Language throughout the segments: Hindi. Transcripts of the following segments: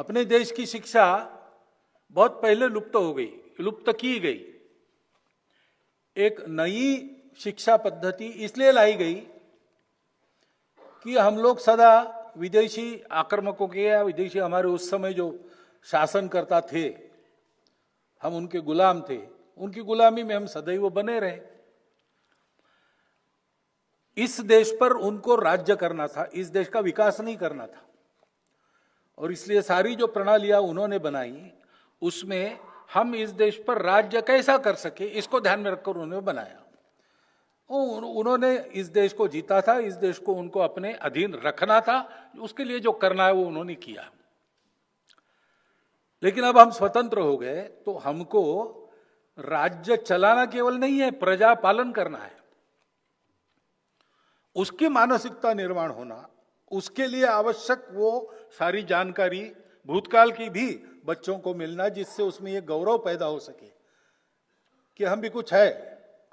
अपने देश की शिक्षा बहुत पहले लुप्त की गई। एक नई शिक्षा पद्धति इसलिए लाई गई कि हम लोग सदा विदेशी आक्रमकों के या विदेशी हमारे उस समय जो शासनकर्ता थे, हम उनके गुलाम थे, उनकी गुलामी में हम सदैव बने रहे। इस देश पर उनको राज्य करना था, इस देश का विकास नहीं करना था। और इसलिए सारी जो प्रणालियां उन्होंने बनाई उसमें हम इस देश पर राज्य कैसा कर सके इसको ध्यान में रखकर उन्होंने बनाया। उन्होंने इस देश को जीता था, इस देश को उनको अपने अधीन रखना था, उसके लिए जो करना है वो उन्होंने किया। लेकिन अब हम स्वतंत्र हो गए तो हमको राज्य चलाना केवल नहीं है, प्रजा पालन करना है। उसकी मानसिकता निर्माण होना, उसके लिए आवश्यक वो सारी जानकारी भूतकाल की भी बच्चों को मिलना, जिससे उसमें ये गौरव पैदा हो सके कि हम भी कुछ है,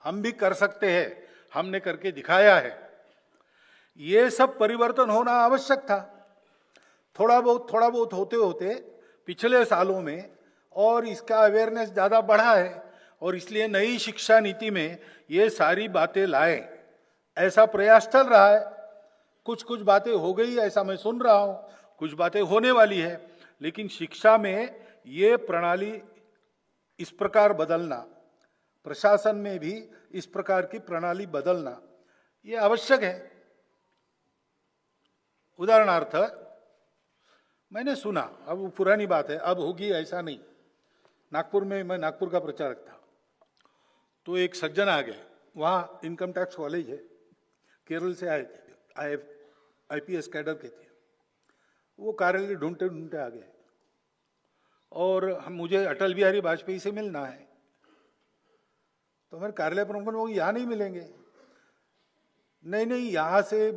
हम भी कर सकते हैं, हमने करके दिखाया है। ये सब परिवर्तन होना आवश्यक था। थोड़ा बहुत होते होते पिछले सालों में और इसका अवेयरनेस ज्यादा बढ़ा है और इसलिए नई शिक्षा नीति में ये सारी बातें लाए, ऐसा प्रयास चल रहा है। कुछ बातें हो गई ऐसा मैं सुन रहा हूं, कुछ बातें होने वाली है, लेकिन शिक्षा में ये प्रणाली इस प्रकार बदलना, प्रशासन में भी इस प्रकार की प्रणाली बदलना ये आवश्यक है। उदाहरणार्थ मैंने सुना, अब वो पुरानी बात है, अब होगी ऐसा नहीं। नागपुर में, मैं नागपुर का प्रचारक था, तो एक सज्जन आ गए, वहां इनकम टैक्स कॉलेज है, केरल से आए थे, आईपीएस कैडर के थे। वो कार्यालय ढूंढते ढूंढते आ गए और मुझे अटल बिहारी वाजपेयी से मिलना है। तो मेरे कार्यालय प्रमुख वो यहाँ नहीं मिलेंगे। नहीं, यहाँ से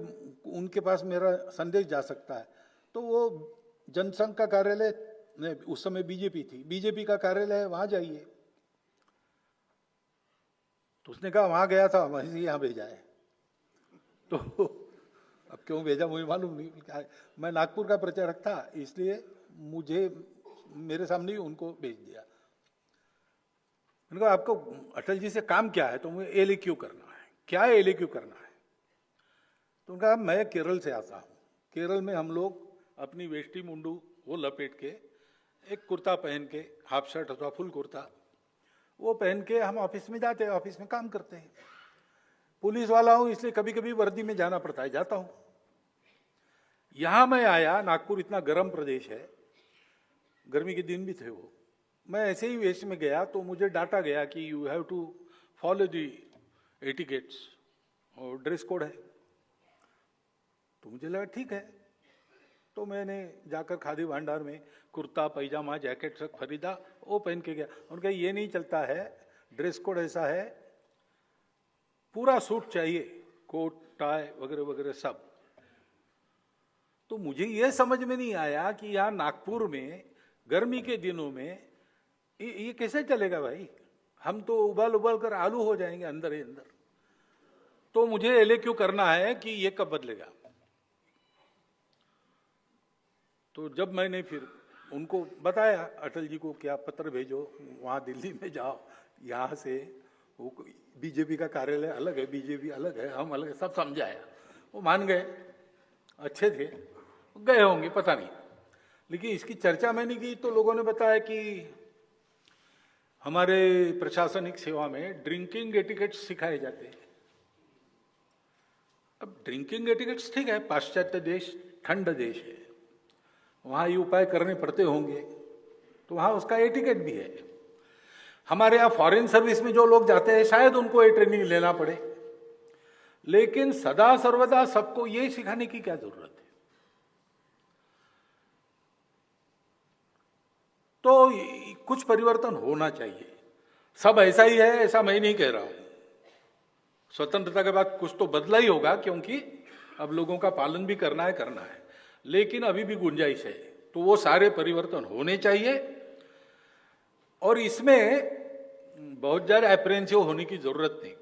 उनके पास मेरा संदेश जा सकता है। तो वो जनसंघ का कार्यालय, उस समय बीजेपी थी, बीजेपी का कार्यालय है, वहां जाइए। तो उसने कहा वहां गया था, वहीं से यहाँ भेजा है। तो अब क्यों भेजा मुझे मालूम नहीं, मैं नागपुर का प्रचारक था इसलिए मुझे मेरे सामने ही उनको भेज दिया। उनको आपको अटल जी से काम क्या है? तो मुझे एलएक्यू करना है। क्या है एलएक्यू करना है? तो उनका मैं केरल से आता हूँ, केरल में हम लोग अपनी वेष्टी मुंडू वो लपेट के, एक कुर्ता पहन के, हाफ शर्ट अथवा फुल कुर्ता वो पहन के हम ऑफिस में जाते हैं, ऑफिस में काम करते हैं। पुलिस वाला हूं इसलिए कभी कभी वर्दी में जाना पड़ता है, जाता हूं। यहां मैं आया, नागपुर इतना गर्म प्रदेश है, गर्मी के दिन भी थे वो, मैं ऐसे ही वेश में गया तो मुझे डांटा गया कि you have to follow the etiquettes, और ड्रेस कोड है। तो मुझे लगा ठीक है, तो मैंने जाकर खादी भंडार में कुर्ता पैजामा जैकेट सब खरीदा, वो पहन के गया। उनका ये नहीं चलता है, ड्रेस कोड ऐसा है, पूरा सूट चाहिए, कोट टाई वगैरह वगैरह सब। तो मुझे ये समझ में नहीं आया कि यहाँ नागपुर में गर्मी के दिनों में ये कैसे चलेगा भाई? हम तो उबाल कर आलू हो जाएंगे अंदर ही अंदर। तो मुझे एलएक्यू करना है कि ये कब बदलेगा। तो जब मैंने फिर उनको बताया अटल जी को, क्या पत्र भेजो, वहां दिल्ली में जाओ, यहाँ से वो बीजेपी का कार्यालय अलग है, बीजेपी अलग है, हम अलग है, सब समझाया। वो मान गए, अच्छे थे, गए होंगे पता नहीं। लेकिन इसकी चर्चा मैंने की तो लोगों ने बताया कि हमारे प्रशासनिक सेवा में ड्रिंकिंग एटिकेट्स सिखाए जाते हैं। अब ड्रिंकिंग एटिकेट्स ठीक है, पाश्चात्य देश, ठंड देश है, वहां ये उपाय करने पड़ते होंगे, तो वहां उसका एटिकेट भी है। हमारे यहाँ फॉरेन सर्विस में जो लोग जाते हैं शायद उनको ये ट्रेनिंग लेना पड़े, लेकिन सदा सर्वदा सबको ये सिखाने की क्या जरूरत है? तो कुछ परिवर्तन होना चाहिए। सब ऐसा ही है ऐसा मैं नहीं कह रहा हूं, स्वतंत्रता के बाद कुछ तो बदला ही होगा, क्योंकि अब लोगों का पालन भी करना है, लेकिन अभी भी गुंजाइश है। तो वो सारे परिवर्तन होने चाहिए और इसमें बहुत ज्यादा एप्रेंसिव होने की जरूरत नहीं।